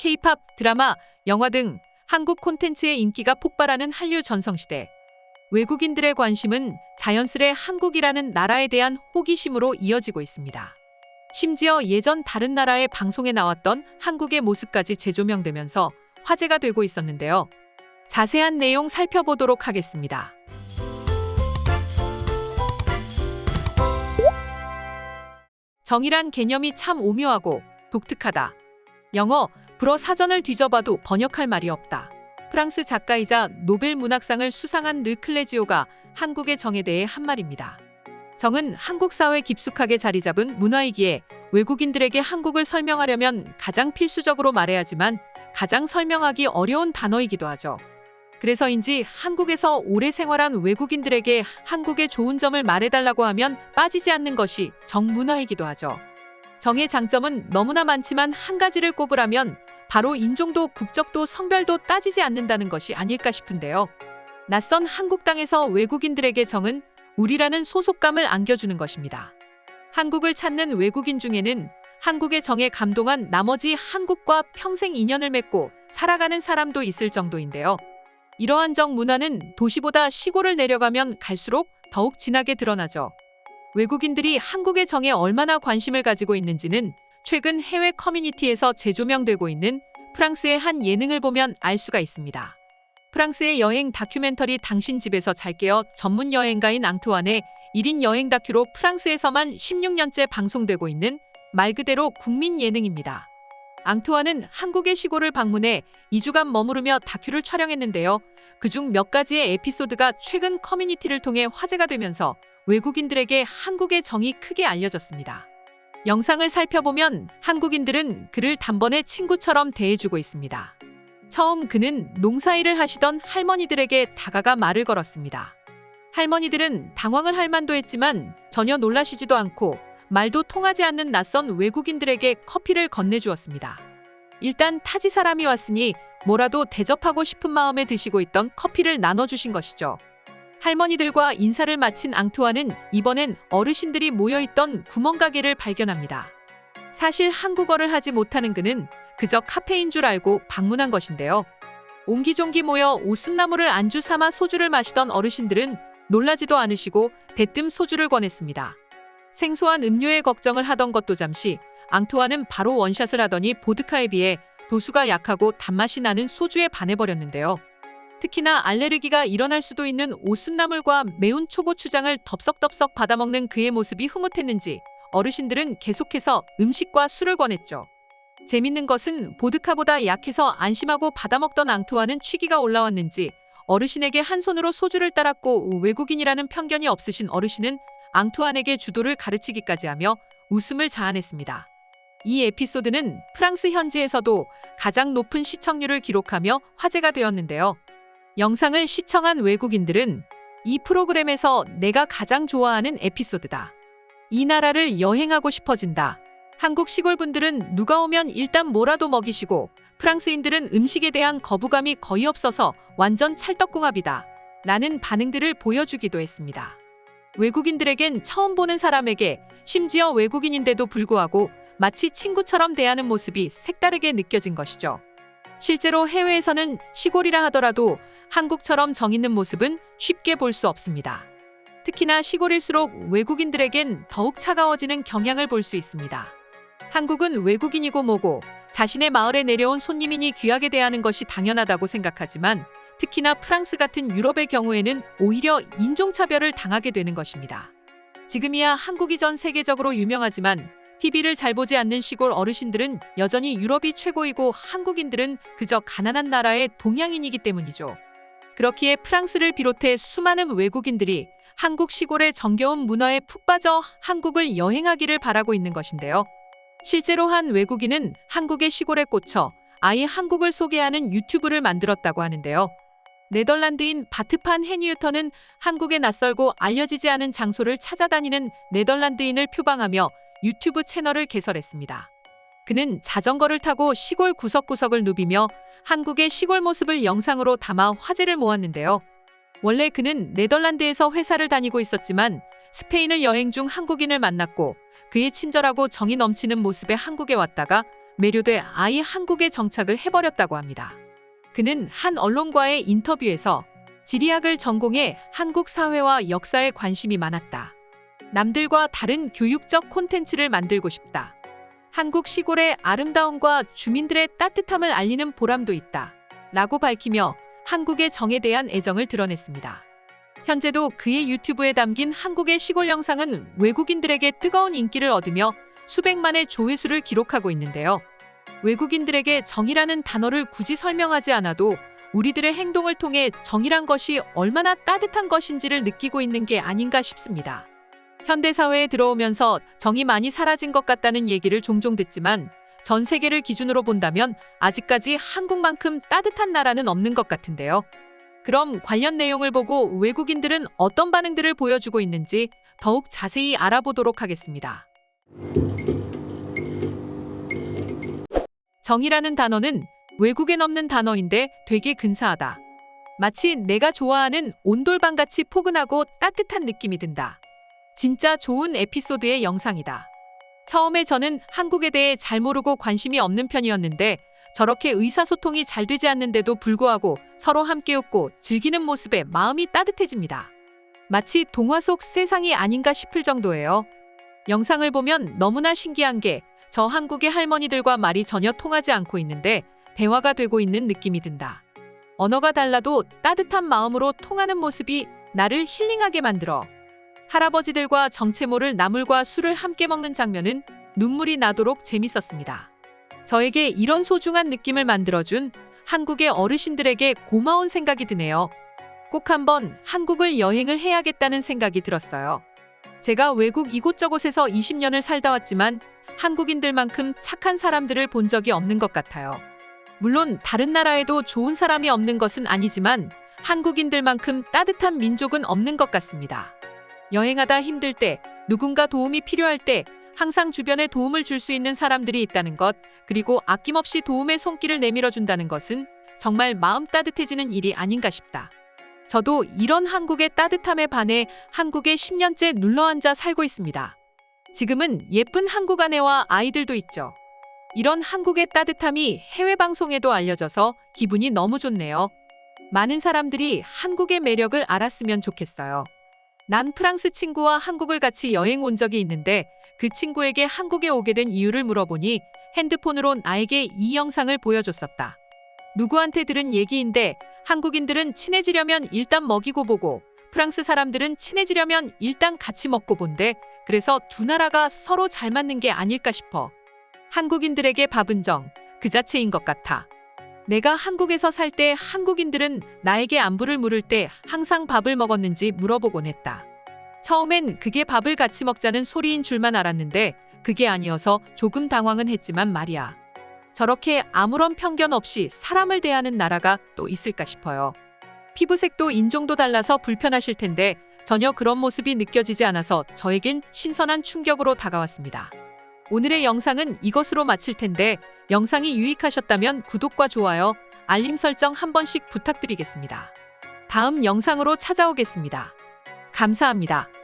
K-팝, 드라마, 영화 등 한국 콘텐츠의 인기가 폭발하는 한류 전성시대. 외국인들의 관심은 자연스레 한국이라는 나라에 대한 호기심으로 이어지고 있습니다. 심지어 예전 다른 나라의 방송에 나왔던 한국의 모습까지 재조명되면서 화제가 되고 있었는데요. 자세한 내용 살펴보도록 하겠습니다. 정이란 개념이 참 오묘하고 독특하다. 영어, 불어 사전을 뒤져봐도 번역할 말이 없다. 프랑스 작가이자 노벨 문학상을 수상한 르클레지오가 한국의 정에 대해 한 말입니다. 정은 한국 사회에 깊숙하게 자리 잡은 문화이기에 외국인들에게 한국을 설명하려면 가장 필수적으로 말해야지만 가장 설명하기 어려운 단어이기도 하죠. 그래서인지 한국에서 오래 생활한 외국인들에게 한국의 좋은 점을 말해달라고 하면 빠지지 않는 것이 정문화이기도 하죠. 정의 장점은 너무나 많지만 한 가지를 꼽으라면 바로 인종도 국적도 성별도 따지지 않는다는 것이 아닐까 싶은데요. 낯선 한국 땅에서 외국인들에게 정은 우리라는 소속감을 안겨주는 것입니다. 한국을 찾는 외국인 중에는 한국의 정에 감동한 나머지 한국과 평생 인연을 맺고 살아가는 사람도 있을 정도인데요. 이러한 정 문화는 도시보다 시골을 내려가면 갈수록 더욱 진하게 드러나죠. 외국인들이 한국의 정에 얼마나 관심을 가지고 있는지는 최근 해외 커뮤니티에서 재조명되고 있는 프랑스의 한 예능을 보면 알 수가 있습니다. 프랑스의 여행 다큐멘터리 당신 집에서 잘게요 전문 여행가인 앙투안의 1인 여행 다큐로 프랑스에서만 16년째 방송되고 있는 말 그대로 국민 예능입니다. 앙투안은 한국의 시골을 방문해 2주간 머무르며 다큐를 촬영했는데요. 그중 몇 가지의 에피소드가 최근 커뮤니티를 통해 화제가 되면서 외국인들에게 한국의 정이 크게 알려졌습니다. 영상을 살펴보면 한국인들은 그를 단번에 친구처럼 대해주고 있습니다. 처음 그는 농사일을 하시던 할머니들에게 다가가 말을 걸었습니다. 할머니들은 당황을 할 만도 했지만 전혀 놀라시지도 않고 말도 통하지 않는 낯선 외국인들에게 커피를 건네주었습니다. 일단 타지 사람이 왔으니 뭐라도 대접하고 싶은 마음에 드시고 있던 커피를 나눠주신 것이죠. 할머니들과 인사를 마친 앙투안은 이번엔 어르신들이 모여있던 구멍가게를 발견합니다. 사실 한국어를 하지 못하는 그는 그저 카페인 줄 알고 방문한 것인데요. 옹기종기 모여 오순나무를 안주 삼아 소주를 마시던 어르신들은 놀라지도 않으시고 대뜸 소주를 권했습니다. 생소한 음료에 걱정을 하던 것도 잠시 앙투안은 바로 원샷을 하더니 보드카에 비해 도수가 약하고 단맛이 나는 소주에 반해버렸는데요. 특히나 알레르기가 일어날 수도 있는 오순나물과 매운 초고추장을 덥석덥석 받아먹는 그의 모습이 흐뭇했는지 어르신들은 계속해서 음식과 술을 권했죠. 재밌는 것은 보드카보다 약해서 안심하고 받아먹던 앙투안은 취기가 올라왔는지 어르신에게 한 손으로 소주를 따랐고 외국인이라는 편견이 없으신 어르신은 앙투안에게 주도를 가르치기까지 하며 웃음을 자아냈습니다. 이 에피소드는 프랑스 현지에서도 가장 높은 시청률을 기록하며 화제가 되었는데요. 영상을 시청한 외국인들은 이 프로그램에서 내가 가장 좋아하는 에피소드다. 이 나라를 여행하고 싶어진다. 한국 시골분들은 누가 오면 일단 뭐라도 먹이시고 프랑스인들은 음식에 대한 거부감이 거의 없어서 완전 찰떡궁합이다. 라는 반응들을 보여주기도 했습니다. 외국인들에겐 처음 보는 사람에게 심지어 외국인인데도 불구하고 마치 친구처럼 대하는 모습이 색다르게 느껴진 것이죠. 실제로 해외에서는 시골이라 하더라도 한국처럼 정 있는 모습은 쉽게 볼 수 없습니다. 특히나 시골일수록 외국인들에겐 더욱 차가워지는 경향을 볼 수 있습니다. 한국은 외국인이고 뭐고 자신의 마을에 내려온 손님이니 귀하게 대하는 것이 당연하다고 생각하지만 특히나 프랑스 같은 유럽의 경우에는 오히려 인종차별을 당하게 되는 것입니다. 지금이야 한국이 전 세계적으로 유명하지만 TV를 잘 보지 않는 시골 어르신들은 여전히 유럽이 최고이고 한국인들은 그저 가난한 나라의 동양인이기 때문이죠. 그렇기에 프랑스를 비롯해 수많은 외국인들이 한국 시골의 정겨운 문화에 푹 빠져 한국을 여행하기를 바라고 있는 것인데요. 실제로 한 외국인은 한국의 시골에 꽂혀 아예 한국을 소개하는 유튜브를 만들었다고 하는데요. 네덜란드인 바트판 헤니유터는 한국에 낯설고 알려지지 않은 장소를 찾아다니는 네덜란드인을 표방하며 유튜브 채널을 개설했습니다. 그는 자전거를 타고 시골 구석구석을 누비며 한국의 시골 모습을 영상으로 담아 화제를 모았는데요. 원래 그는 네덜란드에서 회사를 다니고 있었지만 스페인을 여행 중 한국인을 만났고 그의 친절하고 정이 넘치는 모습에 한국에 왔다가 매료돼 아예 한국에 정착을 해버렸다고 합니다. 그는 한 언론과의 인터뷰에서 지리학을 전공해 한국 사회와 역사에 관심이 많았다. 남들과 다른 교육적 콘텐츠를 만들고 싶다. 한국 시골의 아름다움과 주민들의 따뜻함을 알리는 보람도 있다. 라고 밝히며 한국의 정에 대한 애정을 드러냈습니다. 현재도 그의 유튜브에 담긴 한국의 시골 영상은 외국인들에게 뜨거운 인기를 얻으며 수백만의 조회수를 기록하고 있는데요. 외국인들에게 정이라는 단어를 굳이 설명하지 않아도 우리들의 행동을 통해 정이란 것이 얼마나 따뜻한 것인지를 느끼고 있는 게 아닌가 싶습니다. 현대사회에 들어오면서 정이 많이 사라진 것 같다는 얘기를 종종 듣지만 전 세계를 기준으로 본다면 아직까지 한국만큼 따뜻한 나라는 없는 것 같은데요. 그럼 관련 내용을 보고 외국인들은 어떤 반응들을 보여주고 있는지 더욱 자세히 알아보도록 하겠습니다. 정이라는 단어는 외국엔 없는 단어인데 되게 근사하다. 마치 내가 좋아하는 온돌방같이 포근하고 따뜻한 느낌이 든다. 진짜 좋은 에피소드의 영상이다. 처음에 저는 한국에 대해 잘 모르고 관심이 없는 편이었는데 저렇게 의사소통이 잘 되지 않는데도 불구하고 서로 함께 웃고 즐기는 모습에 마음이 따뜻해집니다. 마치 동화 속 세상이 아닌가 싶을 정도예요. 영상을 보면 너무나 신기한 게 저 한국의 할머니들과 말이 전혀 통하지 않고 있는데 대화가 되고 있는 느낌이 든다. 언어가 달라도 따뜻한 마음으로 통하는 모습이 나를 힐링하게 만들어. 할아버지들과 정체모를 나물과 술을 함께 먹는 장면은 눈물이 나도록 재밌었습니다. 저에게 이런 소중한 느낌을 만들어준 한국의 어르신들에게 고마운 생각이 드네요. 꼭 한번 한국을 여행을 해야겠다는 생각이 들었어요. 제가 외국 이곳저곳에서 20년을 살다 왔지만 한국인들만큼 착한 사람들을 본 적이 없는 것 같아요. 물론 다른 나라에도 좋은 사람이 없는 것은 아니지만 한국인들만큼 따뜻한 민족은 없는 것 같습니다. 여행하다 힘들 때, 누군가 도움이 필요할 때 항상 주변에 도움을 줄 수 있는 사람들이 있다는 것, 그리고 아낌없이 도움의 손길을 내밀어준다는 것은 정말 마음 따뜻해지는 일이 아닌가 싶다. 저도 이런 한국의 따뜻함에 반해 한국에 10년째 눌러앉아 살고 있습니다. 지금은 예쁜 한국 아내와 아이들도 있죠. 이런 한국의 따뜻함이 해외 방송에도 알려져서 기분이 너무 좋네요. 많은 사람들이 한국의 매력을 알았으면 좋겠어요. 난 프랑스 친구와 한국을 같이 여행 온 적이 있는데 그 친구에게 한국에 오게 된 이유를 물어보니 핸드폰으로 나에게 이 영상을 보여줬었다. 누구한테 들은 얘기인데 한국인들은 친해지려면 일단 먹이고 보고 프랑스 사람들은 친해지려면 일단 같이 먹고 본대. 그래서 두 나라가 서로 잘 맞는 게 아닐까 싶어. 한국인들에게 밥은 정, 그 자체인 것 같아. 내가 한국에서 살 때 한국인들은 나에게 안부를 물을 때 항상 밥을 먹었는지 물어보곤 했다. 처음엔 그게 밥을 같이 먹자는 소리인 줄만 알았는데 그게 아니어서 조금 당황은 했지만 말이야. 저렇게 아무런 편견 없이 사람을 대하는 나라가 또 있을까 싶어요. 피부색도 인종도 달라서 불편하실 텐데 전혀 그런 모습이 느껴지지 않아서 저에겐 신선한 충격으로 다가왔습니다. 오늘의 영상은 이것으로 마칠 텐데 영상이 유익하셨다면 구독과 좋아요, 알림 설정 한 번씩 부탁드리겠습니다. 다음 영상으로 찾아오겠습니다. 감사합니다.